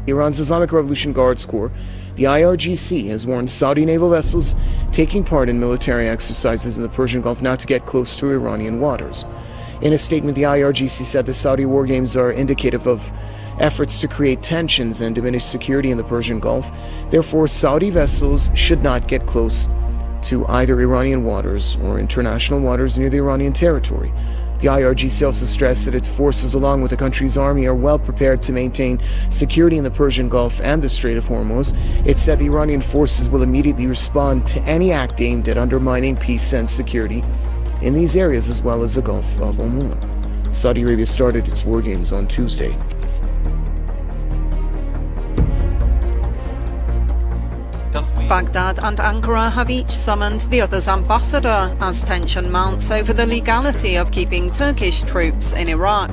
Iran's Islamic Revolution Guards Corps, the IRGC, has warned Saudi naval vessels taking part in military exercises in the Persian Gulf not to get close to Iranian waters. In a statement, the IRGC said the Saudi war games are indicative of efforts to create tensions and diminish security in the Persian Gulf. Therefore, Saudi vessels should not get close to either Iranian waters or international waters near the Iranian territory. The IRGC also stressed that its forces, along with the country's army, are well prepared to maintain security in the Persian Gulf and the Strait of Hormuz. It said the Iranian forces will immediately respond to any act aimed at undermining peace and security in these areas, as well as the Gulf of Oman. Saudi Arabia started its war games on Tuesday. Baghdad and Ankara have each summoned the other's ambassador as tension mounts over the legality of keeping Turkish troops in Iraq.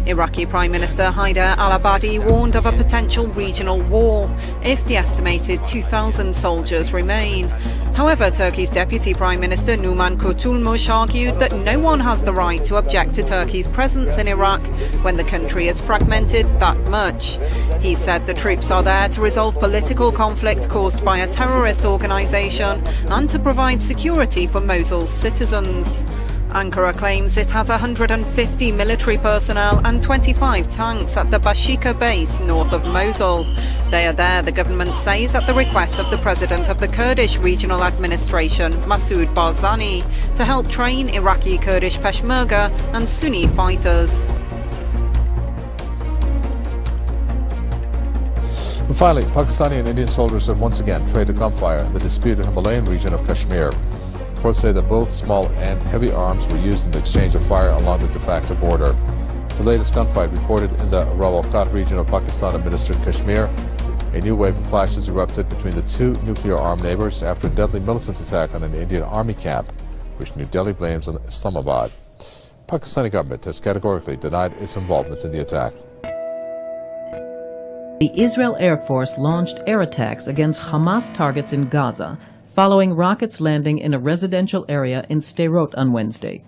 Iraqi Prime Minister Haider al-Abadi warned of a potential regional war if the estimated 2,000 soldiers remain. However, Turkey's Deputy Prime Minister Numan Kurtulmuş argued that no one has the right to object to Turkey's presence in Iraq when the country is fragmented that much. He said the troops are there to resolve political conflict caused by a terrorist organisation and to provide security for Mosul's citizens. Ankara claims it has 150 military personnel and 25 tanks at the Bashika base north of Mosul. They are there, the government says, at the request of the president of the Kurdish Regional Administration, Masoud Barzani, to help train Iraqi Kurdish Peshmerga and Sunni fighters. And finally, Pakistani and Indian soldiers have once again traded gunfire in the disputed Himalayan region of Kashmir. Reports say that both small and heavy arms were used in the exchange of fire along the de facto border. The latest gunfight recorded in the Rawalkot region of Pakistan-administered Kashmir. A new wave of clashes erupted between the two nuclear-armed neighbors after a deadly militant attack on an Indian army camp, which New Delhi blames on Islamabad. The Pakistani government has categorically denied its involvement in the attack. The Israel Air Force launched air attacks against Hamas targets in Gaza, following rockets landing in a residential area in Sderot on Wednesday.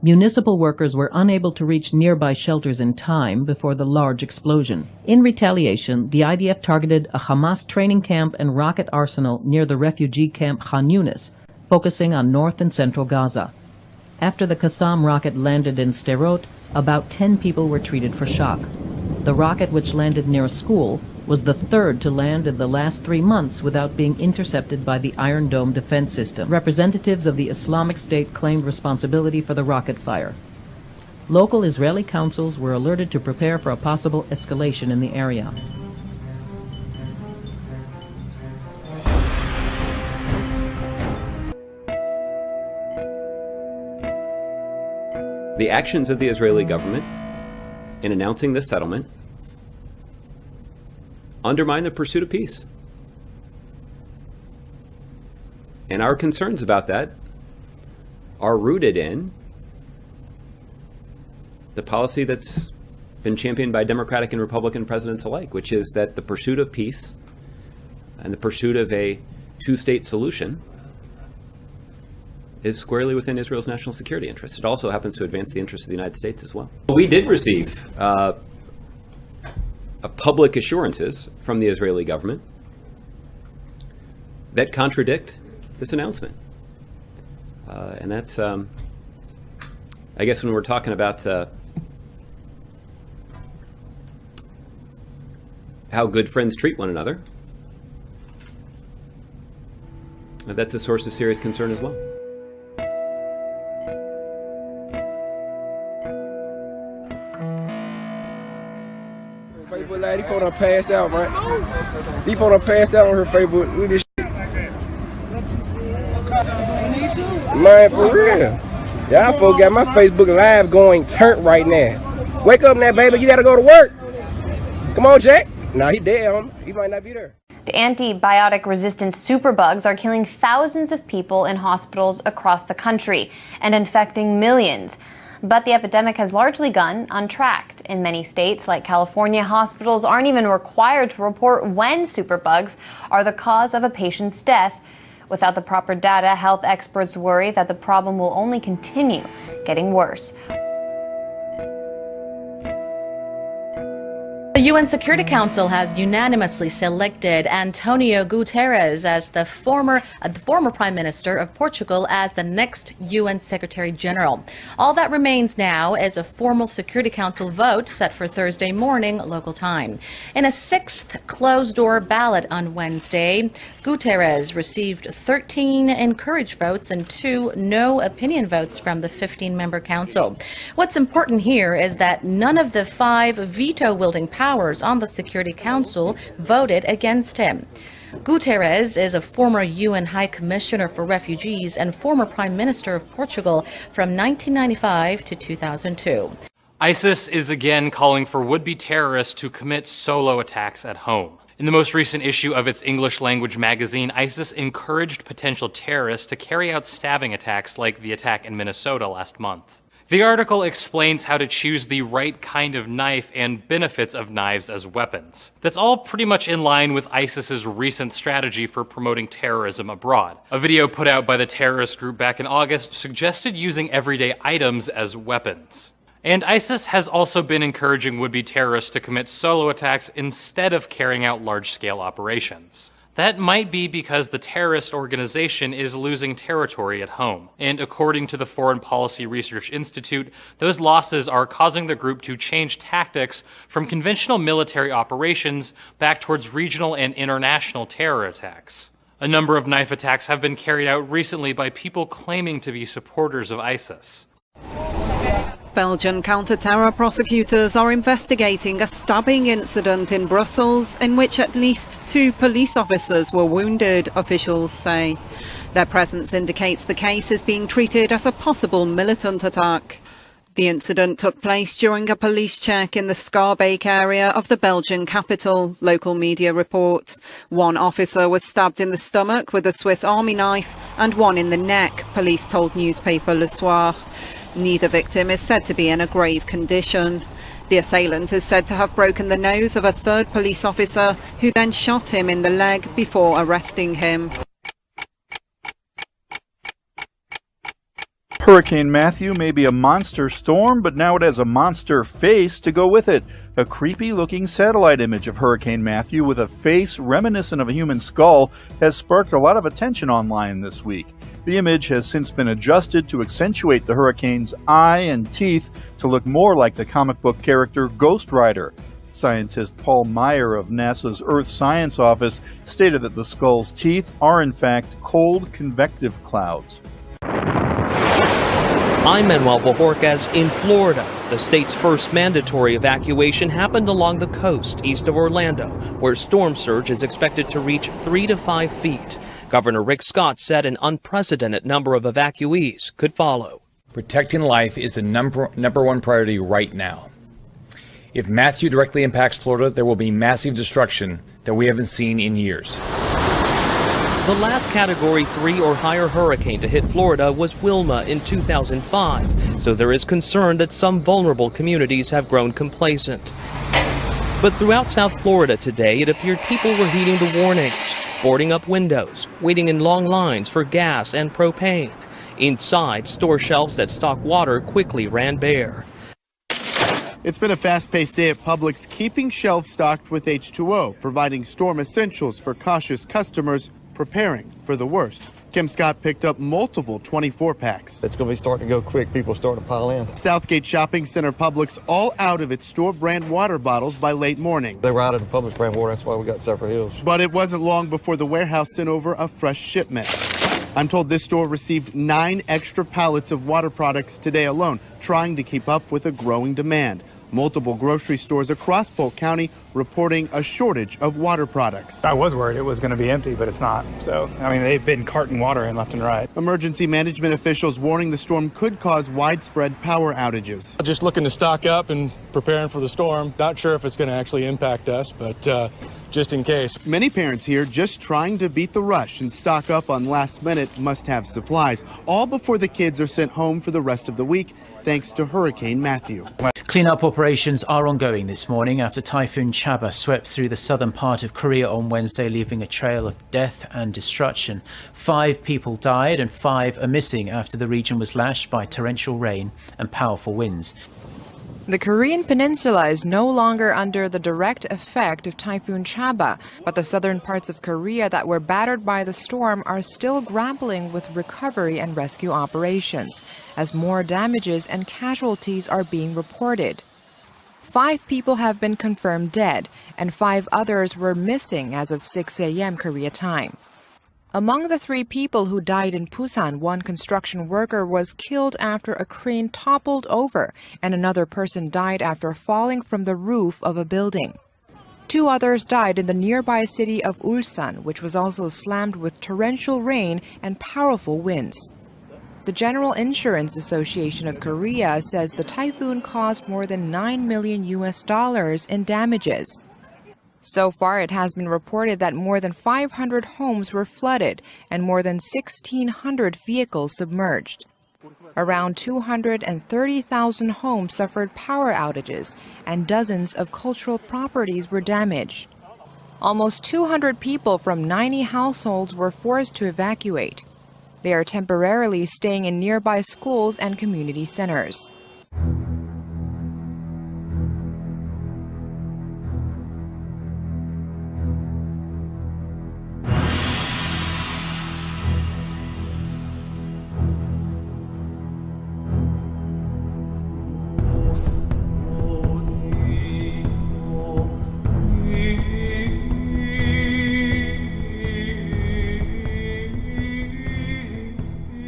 Municipal workers were unable to reach nearby shelters in time before the large explosion. In retaliation, the IDF targeted a Hamas training camp and rocket arsenal near the refugee camp Khan Yunis, focusing on north and central Gaza. After the Qassam rocket landed in Sderot, about 10 people were treated for shock. The rocket, which landed near a school, was the third to land in the last 3 months without being intercepted by the Iron Dome defense system. Representatives of the Islamic State claimed responsibility for the rocket fire. Local Israeli councils were alerted to prepare for a possible escalation in the area. The actions of the Israeli government in announcing this settlement undermine the pursuit of peace. And our concerns about that are rooted in the policy that's been championed by Democratic and Republican presidents alike, which is that the pursuit of peace and the pursuit of a two-state solution is squarely within Israel's national security interests. It also happens to advance the interests of the United States as well. We did receive public assurances from the Israeli government that contradict this announcement. And that's, I guess when we're talking about how good friends treat one another, that's a source of serious concern as well. Facebook Live, these folks done passed out, right? These folks done passed out on her Facebook. Look at this shit. Man, for real. Y'all folks got my Facebook Live going turnt right now. Wake up now, baby. You gotta go to work. Come on, Jack. Nah, he dead, homie. He might not be there. The antibiotic-resistant superbugs are killing thousands of people in hospitals across the country and infecting millions. But the epidemic has largely gone untracked. In many states, like California, hospitals aren't even required to report when superbugs are the cause of a patient's death. Without the proper data, health experts worry that the problem will only continue getting worse. The UN Security Council has unanimously selected Antonio Guterres as the former Prime Minister of Portugal as the next UN Secretary General. All that remains now is a formal Security Council vote set for Thursday morning local time. In a sixth closed-door ballot on Wednesday, Guterres received 13 encourage votes and 2 no opinion votes from the 15-member council. What's important here is that none of the 5 veto-wielding powers on the Security Council voted against him. Guterres is a former UN High Commissioner for Refugees and former Prime Minister of Portugal from 1995 to 2002. ISIS is again calling for would-be terrorists to commit solo attacks at home. In the most recent issue of its English-language magazine, ISIS encouraged potential terrorists to carry out stabbing attacks like the attack in Minnesota last month. The article explains how to choose the right kind of knife and benefits of knives as weapons. That's all pretty much in line with ISIS's recent strategy for promoting terrorism abroad. A video put out by the terrorist group back in August suggested using everyday items as weapons. And ISIS has also been encouraging would-be terrorists to commit solo attacks instead of carrying out large-scale operations. That might be because the terrorist organization is losing territory at home. And according to the Foreign Policy Research Institute, those losses are causing the group to change tactics from conventional military operations back towards regional and international terror attacks. A number of knife attacks have been carried out recently by people claiming to be supporters of ISIS. Belgian counter-terror prosecutors are investigating a stabbing incident in Brussels in which at least 2 police officers were wounded, officials say. Their presence indicates the case is being treated as a possible militant attack. The incident took place during a police check in the Schaerbeek area of the Belgian capital, local media report. 1 officer was stabbed in the stomach with a Swiss Army knife and 1 in the neck, police told newspaper Le Soir. Neither victim is said to be in a grave condition. The assailant is said to have broken the nose of a 3rd police officer who then shot him in the leg before arresting him. Hurricane Matthew may be a monster storm, but now it has a monster face to go with it. A creepy-looking satellite image of Hurricane Matthew with a face reminiscent of a human skull has sparked a lot of attention online this week. The image has since been adjusted to accentuate the hurricane's eye and teeth to look more like the comic book character Ghost Rider. Scientist Paul Meyer of NASA's Earth Science Office stated that the skull's teeth are in fact cold convective clouds. I'm Manuel Bojorquez in Florida. The state's first mandatory evacuation happened along the coast east of Orlando, where storm surge is expected to reach 3 to 5 feet. Governor Rick Scott said an unprecedented number of evacuees could follow. Protecting life is the number 1 priority right now. If Matthew directly impacts Florida, there will be massive destruction that we haven't seen in years. The last Category 3 or higher hurricane to hit Florida was Wilma in 2005, so there is concern that some vulnerable communities have grown complacent. But throughout South Florida today, it appeared people were heeding the warnings, boarding up windows, waiting in long lines for gas and propane. Inside, store shelves that stock water quickly ran bare. It's been a fast-paced day at Publix, keeping shelves stocked with H2O, providing storm essentials for cautious customers preparing for the worst. Kim Scott picked up multiple 24-packs. It's going to be starting to go quick. People are starting to pile in. Southgate Shopping Center Publix all out of its store brand water bottles by late morning. They were out of the Publix brand water. That's why we got separate hills. But it wasn't long before the warehouse sent over a fresh shipment. I'm told this store received 9 extra pallets of water products today alone, trying to keep up with a growing demand. Multiple grocery stores across Polk County reporting a shortage of water products. I was worried it was going to be empty, but it's not. So, I mean, they've been carting water in left and right. Emergency management officials warning the storm could cause widespread power outages. Just looking to stock up and preparing for the storm. Not sure if it's going to actually impact us, but just in case. Many parents here just trying to beat the rush and stock up on last-minute must-have supplies, all before the kids are sent home for the rest of the week, thanks to Hurricane Matthew. Cleanup operations are ongoing this morning after Typhoon Chaba swept through the southern part of Korea on Wednesday, leaving a trail of death and destruction. 5 people died and 5 are missing after the region was lashed by torrential rain and powerful winds. The Korean peninsula is no longer under the direct effect of Typhoon Chaba, but the southern parts of Korea that were battered by the storm are still grappling with recovery and rescue operations, as more damages and casualties are being reported. 5 people have been confirmed dead, and 5 others were missing as of 6 a.m. Korea time. Among the 3 people who died in Busan, one construction worker was killed after a crane toppled over, and another person died after falling from the roof of a building. 2 others died in the nearby city of Ulsan, which was also slammed with torrential rain and powerful winds. The General Insurance Association of Korea says the typhoon caused more than $9 million in damages. So far, it has been reported that more than 500 homes were flooded and more than 1,600 vehicles submerged. Around 230,000 homes suffered power outages, and dozens of cultural properties were damaged. Almost 200 people from 90 households were forced to evacuate. They are temporarily staying in nearby schools and community centers.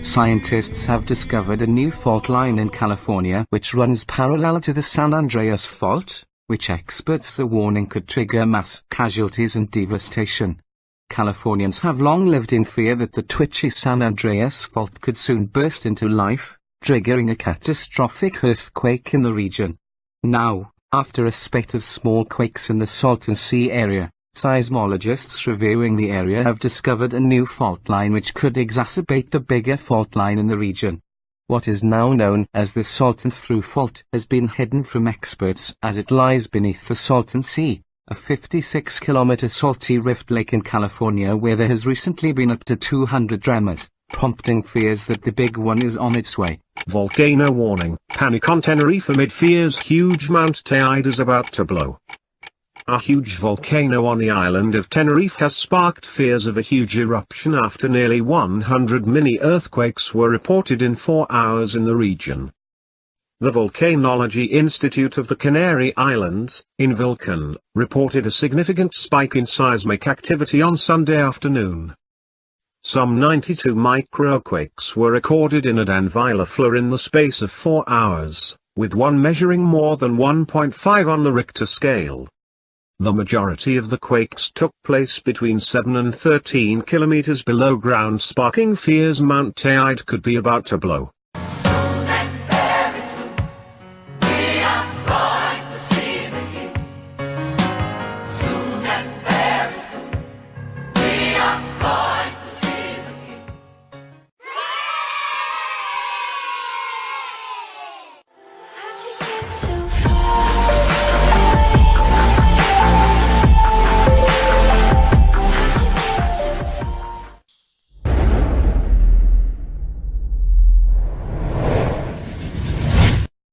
Scientists have discovered a new fault line in California which runs parallel to the San Andreas Fault, which experts are warning could trigger mass casualties and devastation. Californians have long lived in fear that the twitchy San Andreas Fault could soon burst into life, triggering a catastrophic earthquake in the region. Now, after a spate of small quakes in the Salton Sea area, seismologists reviewing the area have discovered a new fault line which could exacerbate the bigger fault line in the region. What is now known as the Salton Through Fault has been hidden from experts as it lies beneath the Salton Sea, a 56-kilometer salty rift lake in California where there has recently been up to 200 tremors, prompting fears that the big one is on its way. Volcano warning, panic on Tenerife amid fears huge Mount Teide is about to blow. A huge volcano on the island of Tenerife has sparked fears of a huge eruption after nearly 100 mini-earthquakes were reported in 4 hours in the region. The Volcanology Institute of the Canary Islands, in Vulcan, reported a significant spike in seismic activity on Sunday afternoon. Some 92 microquakes were recorded in Adan Villaflor in the space of 4 hours, with one measuring more than 1.5 on the Richter scale. The majority of the quakes took place between 7 and 13 kilometers below ground, sparking fears Mount Teide could be about to blow.